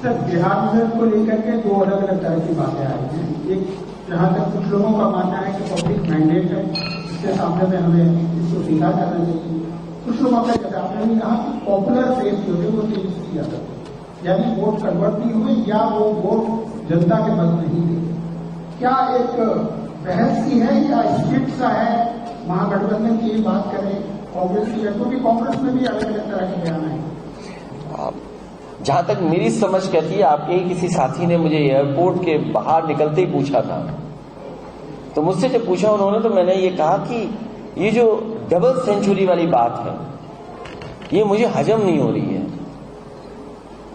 Sir, Bihar result को लेकर के दो अलग अलग तरह की बातें आई हैं। एक, जहां तक कुछ लोगों का मानना है कि पब्लिक मैंडेट है, इसके सामने में हमें इसको स्वीकार करना चाहिए। कुछ लोगों का जैसे आपने भी कहा कि पॉपुलर फेस जो है वो चेंज किया जाता है, यानी वोट कन्वर्ट नहीं हुए या वो वोट जनता के बल नहीं थे। क्या एक बहस की है या स्क्रिप्ट सा है महागठबंधन की बात करें कांग्रेस की, क्योंकि कांग्रेस में भी अलग अलग तरह के बयान है। जहां तक मेरी समझ कहती है, आपके ही किसी साथी ने मुझे एयरपोर्ट के बाहर निकलते ही पूछा था, तो मुझसे जब पूछा उन्होंने तो मैंने ये कहा कि ये जो डबल सेंचुरी वाली बात है ये मुझे हजम नहीं हो रही है।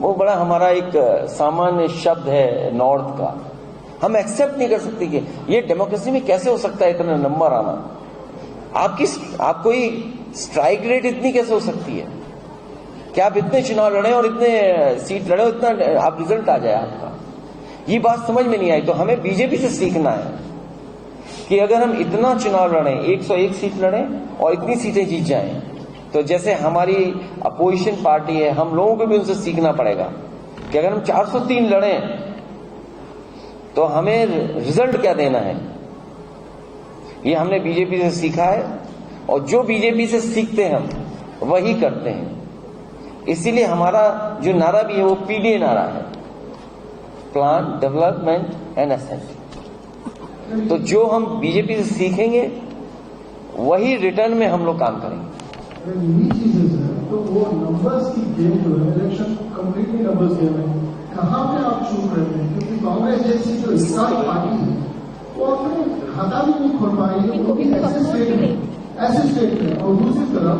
वो बड़ा हमारा एक सामान्य शब्द है नॉर्थ का, हम एक्सेप्ट नहीं कर सकते कि ये डेमोक्रेसी में कैसे हो सकता है इतना नंबर आना। आपको स्ट्राइक रेट इतनी कैसे हो सकती है कि आप इतने चुनाव लड़े और इतने सीट लड़े और इतना आप रिजल्ट आ जाए आपका। ये बात समझ में नहीं आई। तो हमें बीजेपी से सीखना है कि अगर हम इतना चुनाव लड़े, 101 सीट लड़े और इतनी सीटें जीत जाएं, तो जैसे हमारी अपोजिशन पार्टी है, हम लोगों को भी उनसे सीखना पड़ेगा कि अगर हम 403 लड़े तो हमें रिजल्ट क्या देना है। ये हमने बीजेपी से सीखा है और जो बीजेपी से सीखते हैं हम वही करते हैं। इसीलिए हमारा जो नारा भी है वो पीडीए नारा है, प्लान डेवलपमेंट एंड असेंट। तो जो हम बीजेपी से सीखेंगे वही रिटर्न में हम लोग काम करेंगे। तो वो नंबर्स की गेम जो है, इलेक्शन कंप्लीटली नंबर्स गेम है, कहाँ पे आप चूक रहे हैं? क्योंकि कांग्रेस जैसी जो हिस्साई पार्टी है वो अपने खाता भी नहीं खोल पा रही है, वो भी ऐसे स्टेट में। और दूसरी तरफ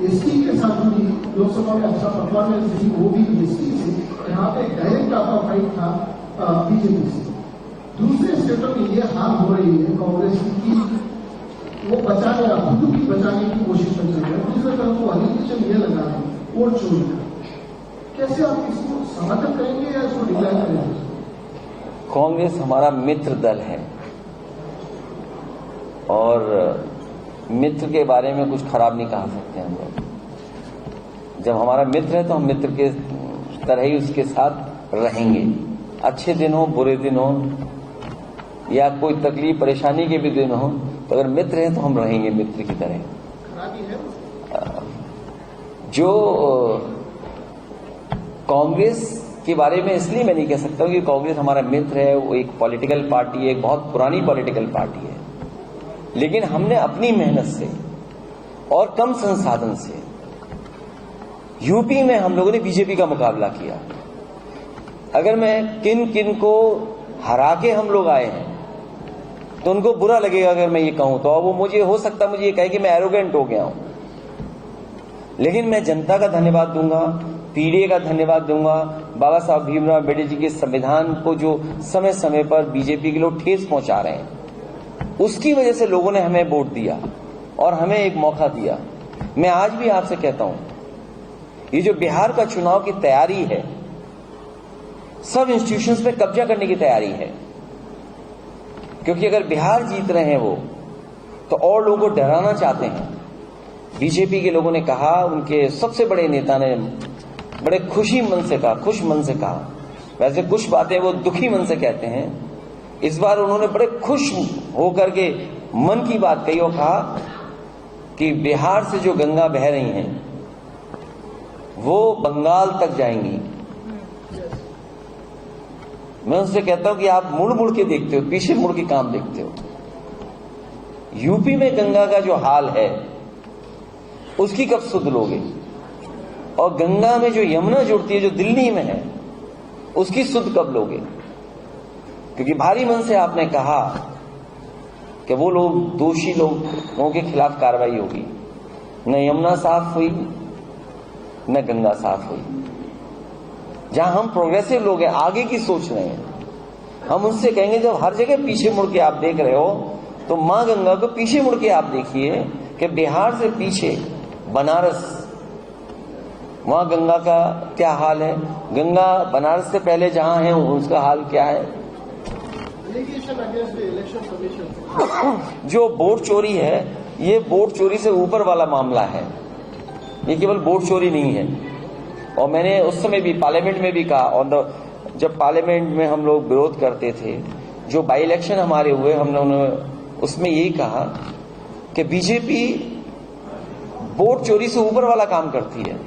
एसटी के साथ भी लोकसभा में अच्छा परफॉर्मेंस थी, वो भी एसटी से, यहाँ पे डायरेक्ट आपका फाइट था बीजेपी से। दूसरे स्टेटों में ये हाल हो रही है कांग्रेस की, वो बचाने खुद की बचाने की कोशिश कर रहे हैं। दूसरी तरफ वो एलिगेशन ये लगा है वोट चोरी का। कैसे आप इसको समर्थन करेंगे या इसको डिक्लाइन करेंगे? कांग्रेस हमारा मित्र दल है और मित्र के बारे में कुछ खराब नहीं कहा सकते हम लोग। जब हमारा मित्र है तो हम मित्र के तरह ही उसके साथ रहेंगे, अच्छे दिन हो बुरे दिन हो या कोई तकलीफ परेशानी के भी दिन हो, तो अगर मित्र हैं तो हम रहेंगे मित्र की तरह। खराबी है जो कांग्रेस के बारे में इसलिए मैं नहीं कह सकता हूं कि कांग्रेस हमारा मित्र है, वो एक पॉलिटिकल पार्टी है, एक बहुत पुरानी पॉलिटिकल पार्टी है। लेकिन हमने अपनी मेहनत से और कम संसाधन से यूपी में हम लोगों ने बीजेपी का मुकाबला किया। अगर मैं किन किन को हरा के हम लोग आए हैं तो उनको बुरा लगेगा अगर मैं ये कहूं, तो वो मुझे हो सकता मुझे ये कहे कि मैं एरोगेंट हो गया हूं। लेकिन मैं जनता का धन्यवाद दूंगा, पीडीए का धन्यवाद दूंगा, बाबा साहब भीमराव अम्बेडकर जी के संविधान को जो समय समय पर बीजेपी के लोग ठेस पहुंचा रहे हैं, उसकी वजह से लोगों ने हमें वोट दिया और हमें एक मौका दिया। मैं आज भी आपसे कहता हूं, ये जो बिहार का चुनाव की तैयारी है, सब इंस्टीट्यूशंस पे कब्जा करने की तैयारी है। क्योंकि अगर बिहार जीत रहे हैं वो, तो और लोगों को डराना चाहते हैं। बीजेपी के लोगों ने कहा, उनके सबसे बड़े नेता ने बड़े खुश मन से कहा, वैसे कुछ बातें वो दुखी मन से कहते हैं, इस बार उन्होंने बड़े खुश होकर के मन की बात कही और कहा कि बिहार से जो गंगा बह रही हैं वो बंगाल तक जाएंगी। मैं उनसे कहता हूं कि आप मुड़ मुड़ के देखते हो, पीछे मुड़ के काम देखते हो। यूपी में गंगा का जो हाल है उसकी कब सुध लोगे, और गंगा में जो यमुना जुड़ती है जो दिल्ली में है उसकी सुध कब लोगे? क्योंकि भारी मन से आपने कहा कि वो लोग दोषी लोगों के खिलाफ कार्रवाई होगी। न यमुना साफ हुई न गंगा साफ हुई। जहां हम प्रोग्रेसिव लोग हैं, आगे की सोच रहे हैं, हम उनसे कहेंगे जब हर जगह पीछे मुड़ के आप देख रहे हो तो मां गंगा को पीछे मुड़ के आप देखिए कि बिहार से पीछे बनारस, वहां गंगा का क्या हाल है, गंगा बनारस से पहले जहां है उसका हाल क्या है। जो वोट चोरी है, ये वोट चोरी से ऊपर वाला मामला है, ये केवल वोट चोरी नहीं है। और मैंने उस समय भी पार्लियामेंट में भी कहा, जब पार्लियामेंट में हम लोग विरोध करते थे, जो बाई इलेक्शन हमारे हुए, हमने उसमें यही कहा कि बीजेपी वोट चोरी से ऊपर वाला काम करती है।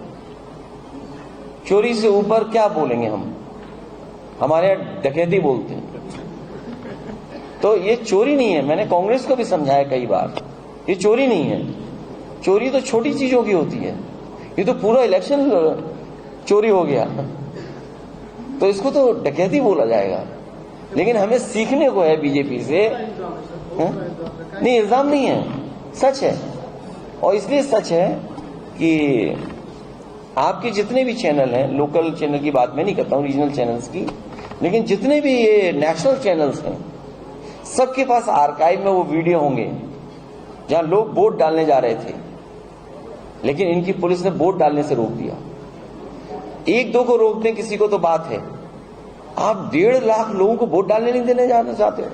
चोरी से ऊपर क्या बोलेंगे हम, हमारे यहां डकैती बोलते हैं। तो ये चोरी नहीं है, मैंने कांग्रेस को भी समझाया कई बार, ये चोरी नहीं है। चोरी तो छोटी चीजों की होती है, ये तो पूरा इलेक्शन चोरी हो गया, तो इसको तो डकैती बोला जाएगा। लेकिन हमें सीखने को है बीजेपी से। नहीं, इल्जाम नहीं है, सच है। और इसलिए सच है कि आपके जितने भी चैनल हैं, लोकल चैनल की बात मैं नहीं करता हूं, रीजनल चैनल्स की, लेकिन जितने भी ये नेशनल चैनल्स हैं, सबके पास आर्काइव में वो वीडियो होंगे जहां लोग वोट डालने जा रहे थे, लेकिन इनकी पुलिस ने वोट डालने से रोक दिया। एक दो को रोक दें किसी को तो बात है, आप 1.5 लाख लोगों को वोट डालने नहीं देने जाना चाहते हो।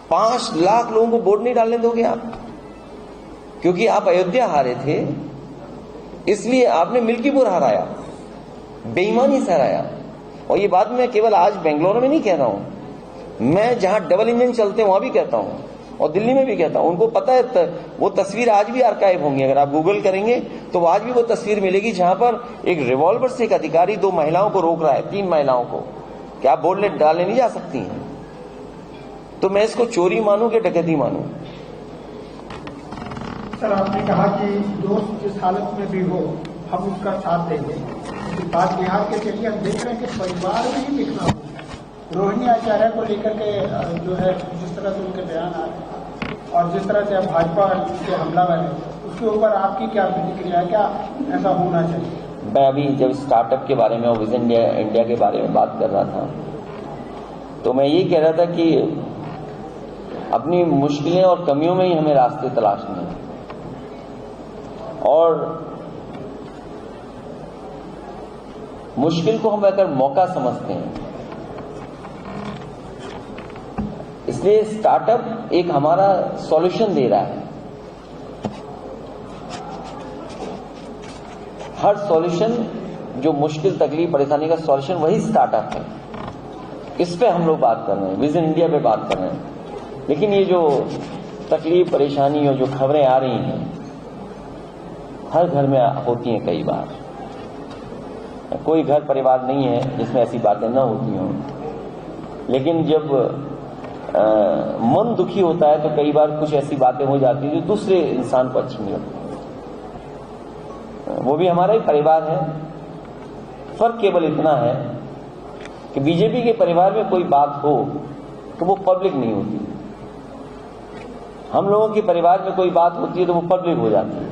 5 लाख लोगों को वोट नहीं डालने दोगे आप, क्योंकि आप अयोध्या हारे थे, इसलिए आपने मिल्कीपुर हराया, बेईमानी से हराया। और ये बात मैं केवल आज बेंगलोर में नहीं कह रहा हूं, मैं जहां डबल इंजन चलते हैं वहां भी कहता हूं, और दिल्ली में भी कहता हूं। उनको पता है, वो तस्वीर आज भी आर्काइव होंगी, अगर आप गूगल करेंगे तो आज भी वो तस्वीर मिलेगी जहां पर एक रिवॉल्वर से एक अधिकारी 2 महिलाओं को रोक रहा है, 3 महिलाओं को, कि आप वोट डालने नहीं जा सकती हैं। तो मैं इसको चोरी मानूं कि डकैती मानूं? सर, आपने कहा कि दोस्त जिस हालत में भी हो हम उसका साथ देंगे। बात बिहार के चलिए, हम देख रहे हैं कि परिवार में ही दिखना होता है। रोहिणी आचार्य को लेकर के जो है, जिस तरह से उनके बयान आ रहे हैं और जिस तरह से भाजपा के हमलावर है, उसके ऊपर आपकी क्या प्रतिक्रिया है? क्या ऐसा होना चाहिए? मैं अभी जब स्टार्टअप के बारे में और विजन इंडिया के बारे में बात कर रहा था, तो मैं ये कह रहा था कि अपनी मुश्किलें और कमियों में ही हमें रास्ते तलाशने हैं, और मुश्किल को हम अगर मौका समझते हैं, इसलिए स्टार्टअप एक हमारा सॉल्यूशन दे रहा है। हर सॉल्यूशन, जो मुश्किल तकलीफ परेशानी का सॉल्यूशन, वही स्टार्टअप है। इस पे हम लोग बात कर रहे हैं, विजन इंडिया पे बात कर रहे हैं। लेकिन ये जो तकलीफ परेशानी और जो खबरें आ रही हैं, हर घर में होती हैं। कई बार कोई घर परिवार नहीं है जिसमें ऐसी बातें न होती हों, लेकिन जब मन दुखी होता है तो कई बार कुछ ऐसी बातें हो जाती हैं जो दूसरे इंसान को अच्छी नहीं लगती। वो भी हमारा ही परिवार है। फर्क केवल इतना है कि बीजेपी के परिवार में कोई बात हो तो वो पब्लिक नहीं होती, हम लोगों के परिवार में कोई बात होती है तो वो पब्लिक हो जाती है।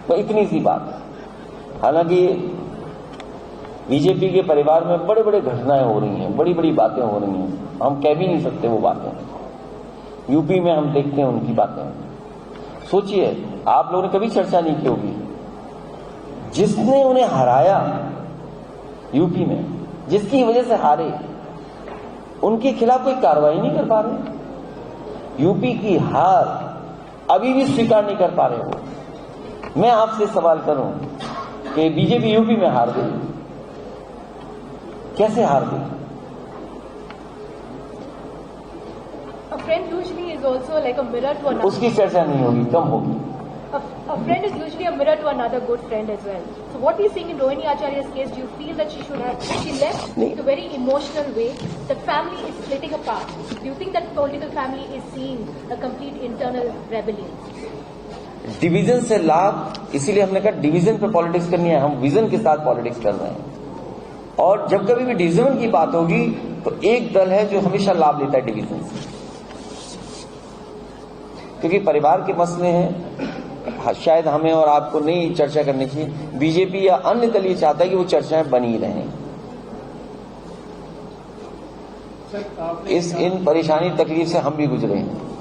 तो इतनी सी बात। हालांकि बीजेपी के परिवार में बड़े बड़े घटनाएं हो रही हैं, बड़ी बड़ी बातें हो रही हैं, हम कह भी नहीं सकते वो बातें। यूपी में हम देखते हैं उनकी बातें। सोचिए, आप लोगों ने कभी चर्चा नहीं की होगी, जिसने उन्हें हराया यूपी में, जिसकी वजह से हारे, उनके खिलाफ कोई कार्रवाई नहीं कर पा रहे। यूपी की हार अभी भी स्वीकार नहीं कर पा रहे हो। मैं आपसे सवाल करूं कि बीजेपी यूपी में हार गई, कैसे हार गई? A friend usually is also like a mirror to another. उसकी चर्चा नहीं होगी, कम होगी। A friend is usually a mirror to another good friend as well. So what we seeing in Rohini Acharya's case, do you feel that she left in a very emotional way? The family is splitting apart. Do you think that political family is seeing a complete internal rebellion? Division से लाभ, इसीलिए हमने कहा division पे politics करनी है। हम vision के साथ पॉलिटिक्स कर रहे हैं, और जब कभी भी डिवीजन की बात होगी तो एक दल है जो हमेशा लाभ लेता है डिवीजन से, क्योंकि परिवार के मसले हैं। शायद हमें और आपको नहीं चर्चा करनी चाहिए, बीजेपी या अन्य दल ये चाहता है कि वो चर्चाएं बनी रहें। इन परेशानी तकलीफ से हम भी गुजरे हैं।